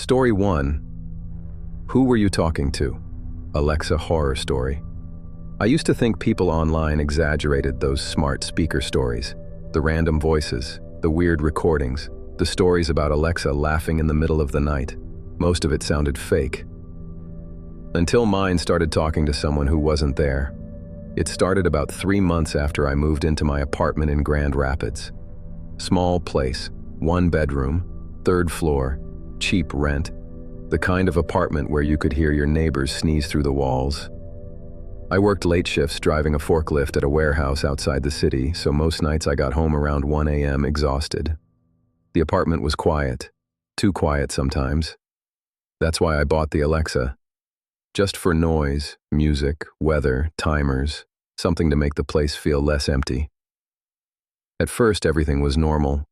Story 1. Who were you talking to? Alexa horror story. I used to think people online exaggerated those smart speaker stories. The random voices, the weird recordings, the stories about Alexa laughing in the middle of the night. Most of it sounded fake. Until mine started talking to someone who wasn't there. It started about 3 months after I moved into my apartment in Grand Rapids. Small place, 1 bedroom, 3rd floor, cheap rent, the kind of apartment where you could hear your neighbors sneeze through the walls. I worked late shifts driving a forklift at a warehouse outside the city, so most nights I got home around 1 a.m. exhausted. The apartment was quiet, too quiet sometimes. That's why I bought the Alexa. Just for noise, music, weather, timers, something to make the place feel less empty. At first, everything was normal.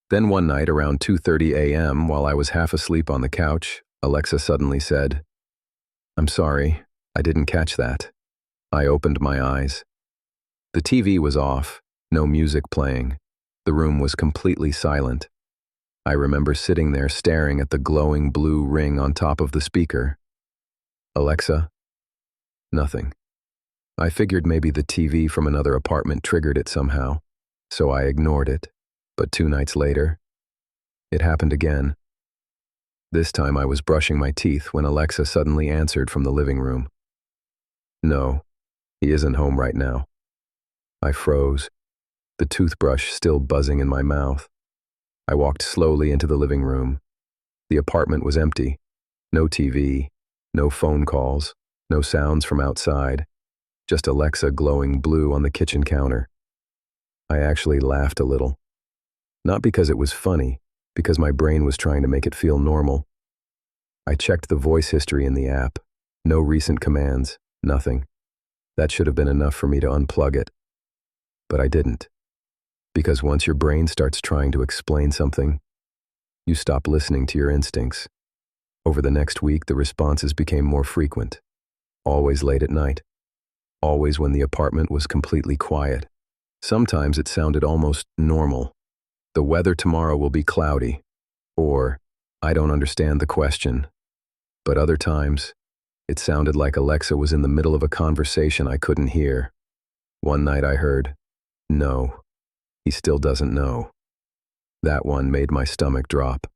Then one night around 2:30 a.m., while I was half asleep on the couch, Alexa suddenly said, "I'm sorry, I didn't catch that." I opened my eyes. The TV was off, no music playing. The room was completely silent. I remember sitting there staring at the glowing blue ring on top of the speaker. "Alexa?" Nothing. I figured maybe the TV from another apartment triggered it somehow, so I ignored it. But 2 nights later, it happened again. This time I was brushing my teeth when Alexa suddenly answered from the living room. "No, he isn't home right now." I froze, the toothbrush still buzzing in my mouth. I walked slowly into the living room. The apartment was empty. No TV, no phone calls, no sounds from outside, just Alexa glowing blue on the kitchen counter. I actually laughed a little. Not because it was funny, because my brain was trying to make it feel normal. I checked the voice history in the app. No recent commands, nothing. That should have been enough for me to unplug it. But I didn't. Because once your brain starts trying to explain something, you stop listening to your instincts. Over the next week, the responses became more frequent. Always late at night. Always when the apartment was completely quiet. Sometimes it sounded almost normal. "The weather tomorrow will be cloudy," or "I don't understand the question." But other times, it sounded like Alexa was in the middle of a conversation I couldn't hear. One night I heard, "No, he still doesn't know." That one made my stomach drop.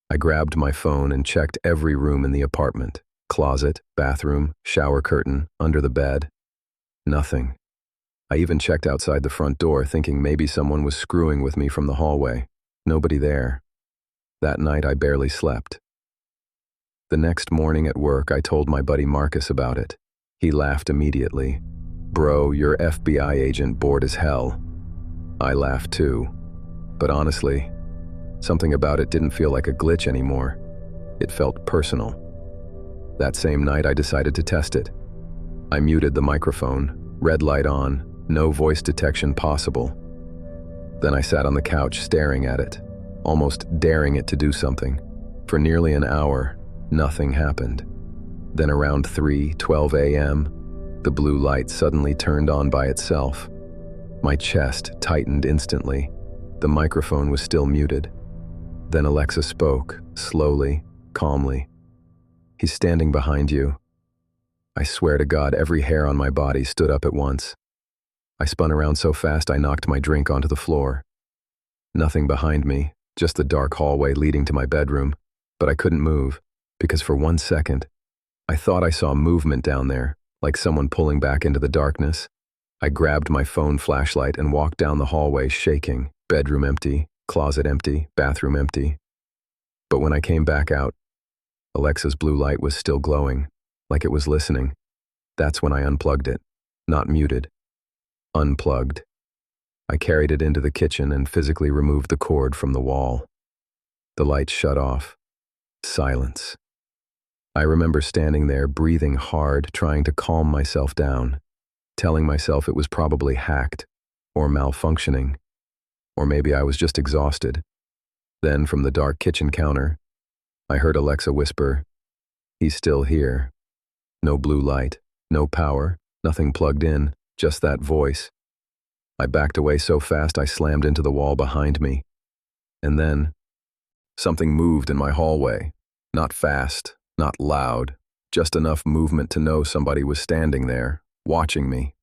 I grabbed my phone and checked every room in the apartment. Closet, bathroom, shower curtain, under the bed. Nothing. I even checked outside the front door, thinking maybe someone was screwing with me from the hallway. Nobody there. That night I barely slept. The next morning at work, I told my buddy Marcus about it. He laughed immediately. "Bro, you're FBI agent bored as hell." I laughed too. But honestly, something about it didn't feel like a glitch anymore. It felt personal. That same night I decided to test it. I muted the microphone, red light on, no voice detection possible. Then I sat on the couch staring at it, almost daring it to do something. For nearly an hour, nothing happened. Then around 3:12 a.m., the blue light suddenly turned on by itself. My chest tightened instantly. The microphone was still muted. Then Alexa spoke, slowly, calmly. "He's standing behind you." I swear to God, every hair on my body stood up at once. I spun around so fast I knocked my drink onto the floor. Nothing behind me, just the dark hallway leading to my bedroom, but I couldn't move, because for 1 second, I thought I saw movement down there, like someone pulling back into the darkness. I grabbed my phone flashlight and walked down the hallway shaking, bedroom empty, closet empty, bathroom empty. But when I came back out, Alexa's blue light was still glowing, like it was listening. That's when I unplugged it, not muted. Unplugged. I carried it into the kitchen and physically removed the cord from the wall. The light shut off. Silence. I remember standing there, breathing hard, trying to calm myself down, telling myself it was probably hacked, or malfunctioning, or maybe I was just exhausted. Then from the dark kitchen counter, I heard Alexa whisper, "He's still here." No blue light, no power, nothing plugged in, just that voice. I backed away so fast I slammed into the wall behind me. And then, something moved in my hallway, Not fast, not loud, just enough movement to know somebody was standing there, watching me.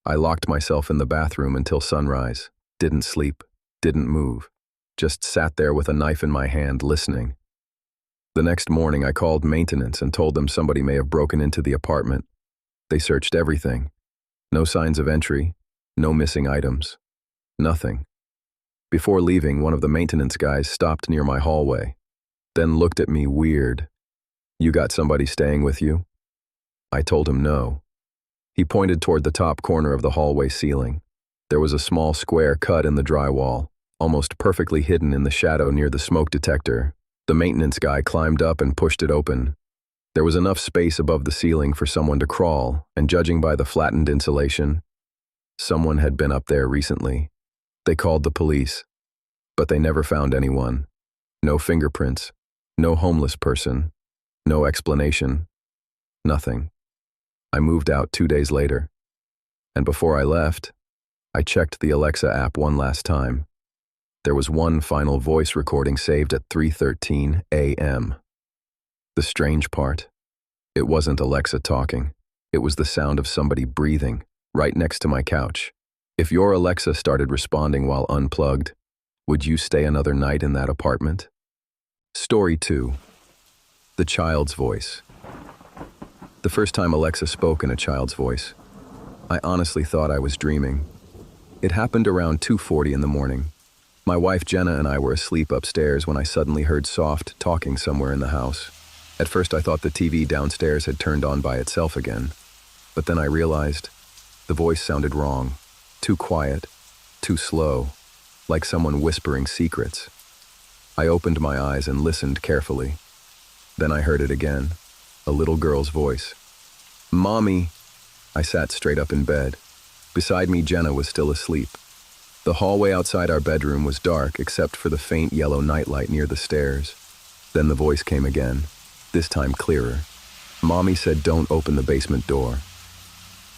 I locked myself in the bathroom until sunrise, didn't sleep, didn't move, just sat there with a knife in my hand listening. The next morning I called maintenance and told them somebody may have broken into the apartment. They searched everything. No signs of entry, no missing items, nothing. Before leaving, one of the maintenance guys stopped near my hallway, then looked at me weird. "You got somebody staying with you?" I told him no. He pointed toward the top corner of the hallway ceiling. There was a small square cut in the drywall, almost perfectly hidden in the shadow near the smoke detector. The maintenance guy climbed up and pushed it open. There was enough space above the ceiling for someone to crawl, and judging by the flattened insulation, someone had been up there recently. They called the police, but they never found anyone. No fingerprints, no homeless person, no explanation, nothing. I moved out 2 days later, and before I left, I checked the Alexa app one last time. There was one final voice recording saved at 3:13 a.m. The strange part, it wasn't Alexa talking. It was the sound of somebody breathing right next to my couch. If your Alexa started responding while unplugged, would you stay another night in that apartment? Story 2. The child's voice. The first time Alexa spoke in a child's voice, I honestly thought I was dreaming. It happened around 2:40 in the morning. My wife Jenna and I were asleep upstairs when I suddenly heard soft talking somewhere in the house. At first I thought the TV downstairs had turned on by itself again, but then I realized the voice sounded wrong, too quiet, too slow, like someone whispering secrets. I opened my eyes and listened carefully. Then I heard it again, a little girl's voice. "Mommy!" I sat straight up in bed. Beside me, Jenna was still asleep. The hallway outside our bedroom was dark except for the faint yellow nightlight near the stairs. Then the voice came again, this time clearer. Mommy said, "Don't open the basement door."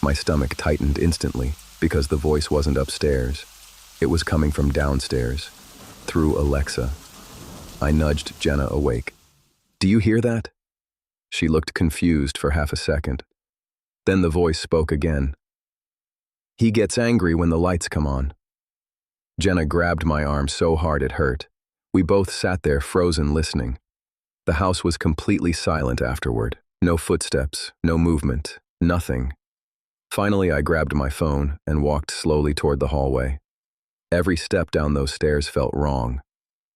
My stomach tightened instantly because the voice wasn't upstairs. It was coming from downstairs, through Alexa. I nudged Jenna awake. "Do you hear that?" She looked confused for half a second. Then the voice spoke again. "He gets angry when the lights come on." Jenna grabbed my arm so hard it hurt. We both sat there frozen listening. The house was completely silent afterward. No footsteps, no movement, nothing. Finally, I grabbed my phone and walked slowly toward the hallway. Every step down those stairs felt wrong.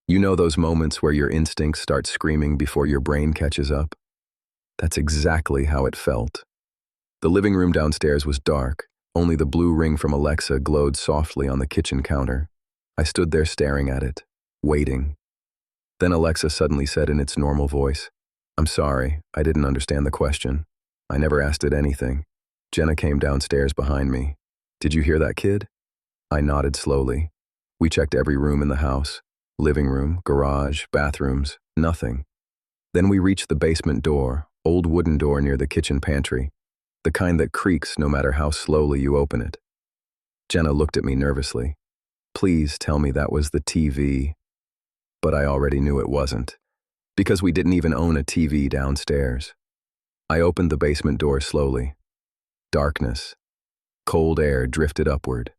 You know those moments where your instincts start screaming before your brain catches up? That's exactly how it felt. The living room downstairs was dark. Only the blue ring from Alexa glowed softly on the kitchen counter. I stood there staring at it, waiting. Then Alexa suddenly said in its normal voice, "I'm sorry, I didn't understand the question. I never asked it anything." Jenna came downstairs behind me. "Did you hear that, kid?" I nodded slowly. We checked every room in the house. Living room, garage, bathrooms, nothing. Then we reached the basement door, old wooden door near the kitchen pantry, the kind that creaks no matter how slowly you open it. Jenna looked at me nervously. "Please tell me that was the TV." But I already knew it wasn't, because we didn't even own a TV downstairs. I opened the basement door slowly. Darkness. Cold air drifted upward.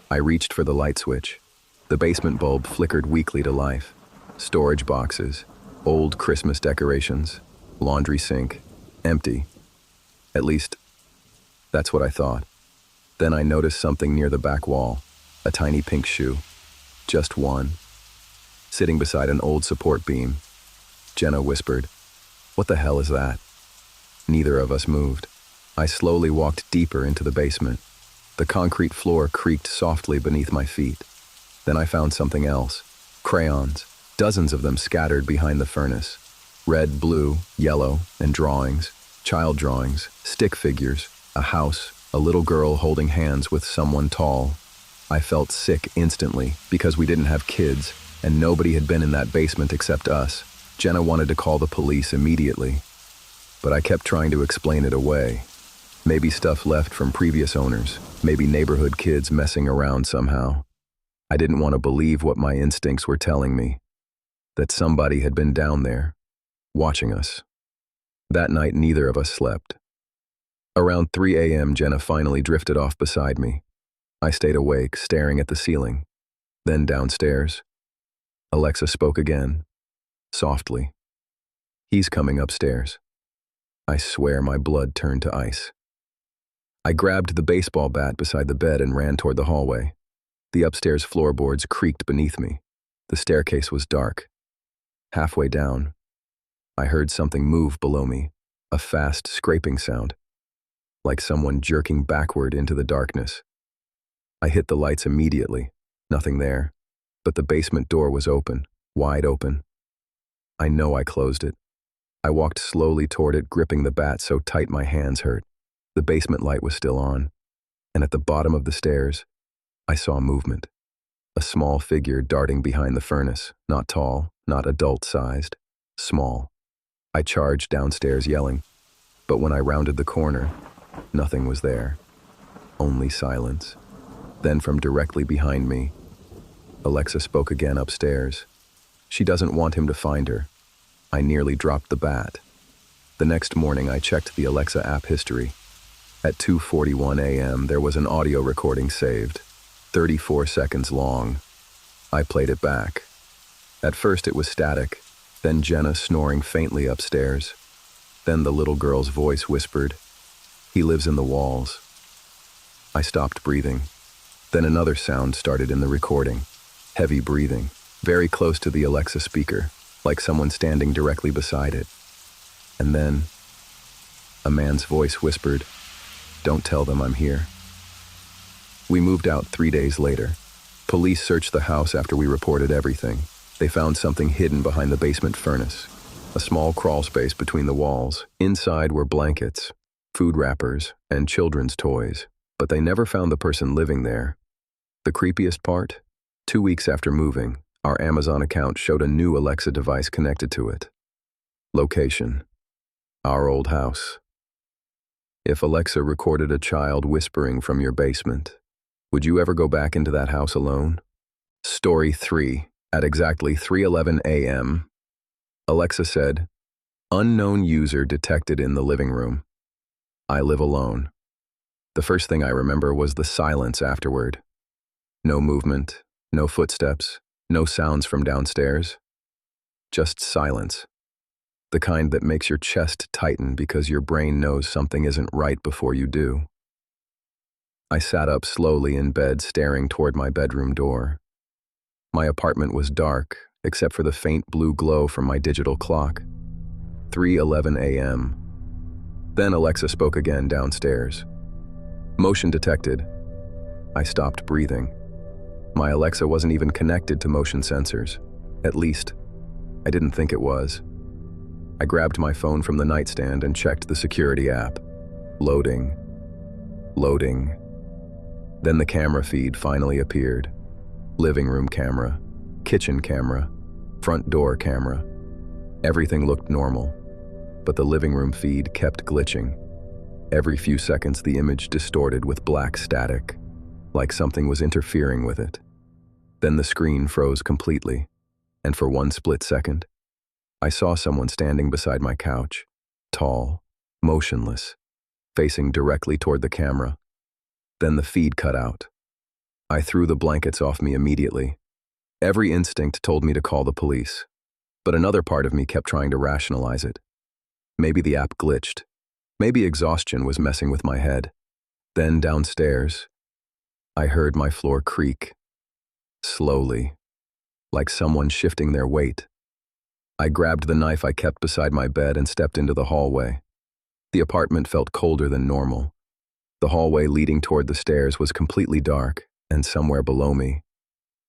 I reached for the light switch. The basement bulb flickered weakly to life. Storage boxes, old Christmas decorations, laundry sink, empty. At least, that's what I thought. Then I noticed something near the back wall, a tiny pink shoe. Just one. Sitting beside an old support beam. Jenna whispered, "What the hell is that?" Neither of us moved. I slowly walked deeper into the basement. The concrete floor creaked softly beneath my feet. Then I found something else. Crayons, dozens of them scattered behind the furnace. Red, blue, yellow, and drawings. Child drawings, stick figures, a house, a little girl holding hands with someone tall. I felt sick instantly because we didn't have kids and nobody had been in that basement except us. Jenna wanted to call the police immediately, but I kept trying to explain it away. Maybe stuff left from previous owners, maybe neighborhood kids messing around somehow. I didn't want to believe what my instincts were telling me, that somebody had been down there, watching us. That night, neither of us slept. Around 3 a.m., Jenna finally drifted off beside me. I stayed awake, staring at the ceiling. Then downstairs, Alexa spoke again, softly. "He's coming upstairs." I swear my blood turned to ice. I grabbed the baseball bat beside the bed and ran toward the hallway. The upstairs floorboards creaked beneath me. The staircase was dark. Halfway down, I heard something move below me, a fast scraping sound, like someone jerking backward into the darkness. I hit the lights immediately. Nothing there, but the basement door was open, wide open. I know I closed it. I walked slowly toward it, gripping the bat so tight my hands hurt. The basement light was still on, and at the bottom of the stairs, I saw movement. A small figure darting behind the furnace, not tall, not adult-sized, small. I charged downstairs yelling, but when I rounded the corner, nothing was there. Only silence. Then from directly behind me, Alexa spoke again upstairs. She doesn't want him to find her. I nearly dropped the bat. The next morning, I checked the Alexa app history. At 2:41 a.m., there was an audio recording saved, 34 seconds long. I played it back. At first it was static, then Jenna snoring faintly upstairs. Then the little girl's voice whispered, "He lives in the walls." I stopped breathing. Then another sound started in the recording, heavy breathing, very close to the Alexa speaker, like someone standing directly beside it. And then a man's voice whispered, "Don't tell them I'm here." We moved out 3 days later. Police searched the house after we reported everything. They found something hidden behind the basement furnace, a small crawl space between the walls. Inside were blankets, food wrappers, and children's toys, but they never found the person living there. The creepiest part? 2 weeks after moving, our Amazon account showed a new Alexa device connected to it. Location: our old house. If Alexa recorded a child whispering from your basement, would you ever go back into that house alone? Story 3. At exactly 3:11 a.m., Alexa said, "Unknown user detected in the living room. I live alone." The first thing I remember was the silence afterward. No movement, no footsteps, no sounds from downstairs. Just silence. The kind that makes your chest tighten because your brain knows something isn't right before you do. I sat up slowly in bed, staring toward my bedroom door. My apartment was dark, except for the faint blue glow from my digital clock. 3:11 a.m. Then Alexa spoke again downstairs. "Motion detected." I stopped breathing. My Alexa wasn't even connected to motion sensors. At least, I didn't think it was. I grabbed my phone from the nightstand and checked the security app. Loading. Loading. Then the camera feed finally appeared. Living room camera, kitchen camera, front door camera. Everything looked normal, but the living room feed kept glitching. Every few seconds the image distorted with black static, like something was interfering with it. Then the screen froze completely, and for one split second, I saw someone standing beside my couch, tall, motionless, facing directly toward the camera. Then the feed cut out. I threw the blankets off me immediately. Every instinct told me to call the police, but another part of me kept trying to rationalize it. Maybe the app glitched. Maybe exhaustion was messing with my head. Then downstairs, I heard my floor creak, slowly, like someone shifting their weight. I grabbed the knife I kept beside my bed and stepped into the hallway. The apartment felt colder than normal. The hallway leading toward the stairs was completely dark, and somewhere below me,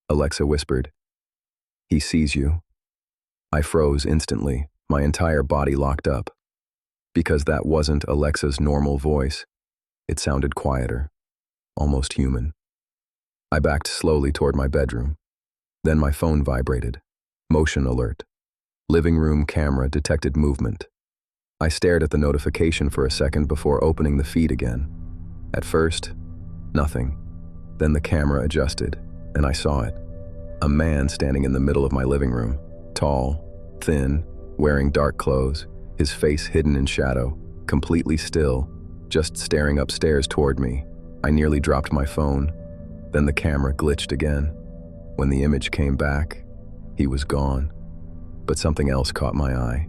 Alexa whispered, "He sees you." I froze instantly, my entire body locked up. Because that wasn't Alexa's normal voice, it sounded quieter, almost human. I backed slowly toward my bedroom. Then my phone vibrated. Motion alert. Living room camera detected movement. I stared at the notification for a second before opening the feed again. At first, nothing. Then the camera adjusted, and I saw it. A man standing in the middle of my living room. Tall, thin, wearing dark clothes, his face hidden in shadow, completely still, just staring upstairs toward me. I nearly dropped my phone. Then the camera glitched again. When the image came back, he was gone. But something else caught my eye.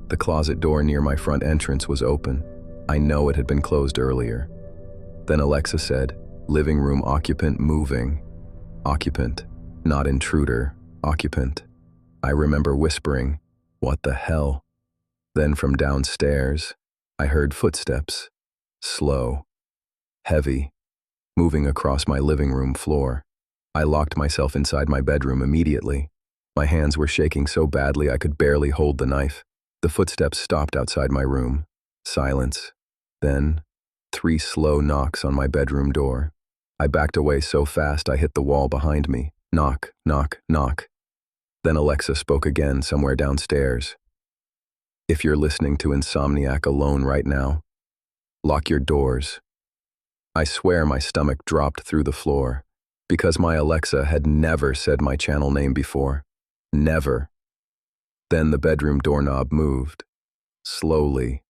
The closet door near my front entrance was open. I know it had been closed earlier. Then Alexa said, "Living room occupant moving." Occupant, not intruder, occupant. I remember whispering, "What the hell?" Then from downstairs, I heard footsteps, slow, heavy, moving across my living room floor. I locked myself inside my bedroom immediately. My hands were shaking so badly I could barely hold the knife. The footsteps stopped outside my room. Silence. Then, 3 slow knocks on my bedroom door. I backed away so fast I hit the wall behind me. Knock, knock, knock. Then Alexa spoke again somewhere downstairs. "If you're listening to Insomniac alone right now, lock your doors." I swear my stomach dropped through the floor, because my Alexa had never said my channel name before. Never. Then the bedroom doorknob moved, slowly,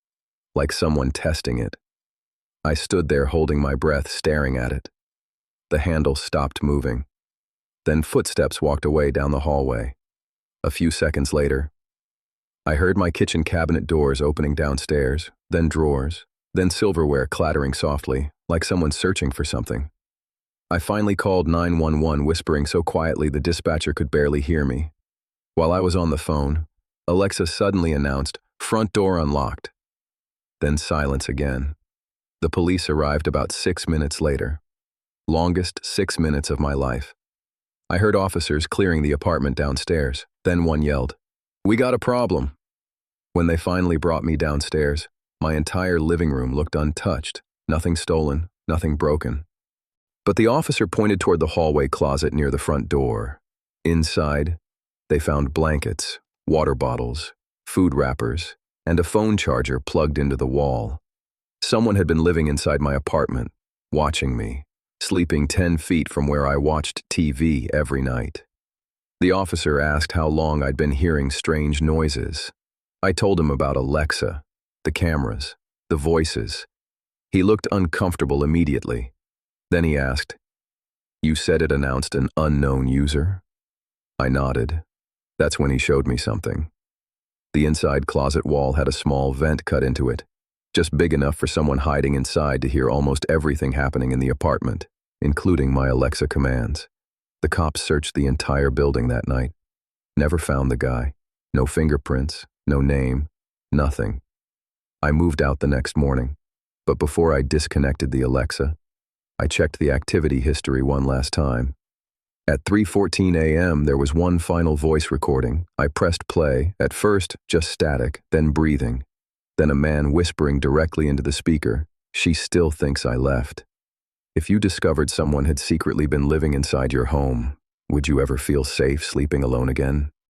like someone testing it. I stood there holding my breath, staring at it. The handle stopped moving. Then footsteps walked away down the hallway. A few seconds later, I heard my kitchen cabinet doors opening downstairs, then drawers, then silverware clattering softly, like someone searching for something. I finally called 911, whispering so quietly the dispatcher could barely hear me. While I was on the phone, Alexa suddenly announced, "Front door unlocked." Then silence again. The police arrived about 6 minutes later. Longest 6 minutes of my life. I heard officers clearing the apartment downstairs. Then one yelled, "We got a problem." When they finally brought me downstairs, my entire living room looked untouched. Nothing stolen, nothing broken. But the officer pointed toward the hallway closet near the front door. Inside, they found blankets, water bottles, food wrappers, and a phone charger plugged into the wall. Someone had been living inside my apartment, watching me, sleeping 10 feet from where I watched TV every night. The officer asked how long I'd been hearing strange noises. I told him about Alexa, the cameras, the voices. He looked uncomfortable immediately. Then he asked, "You said it announced an unknown user?" I nodded. That's when he showed me something. The inside closet wall had a small vent cut into it, just big enough for someone hiding inside to hear almost everything happening in the apartment, including my Alexa commands. The cops searched the entire building that night. Never found the guy. No fingerprints, no name, nothing. I moved out the next morning, but before I disconnected the Alexa, I checked the activity history one last time. At 3:14 a.m., there was one final voice recording. I pressed play, at first just static, then breathing. Then a man whispering directly into the speaker, "She still thinks I left." If you discovered someone had secretly been living inside your home, would you ever feel safe sleeping alone again?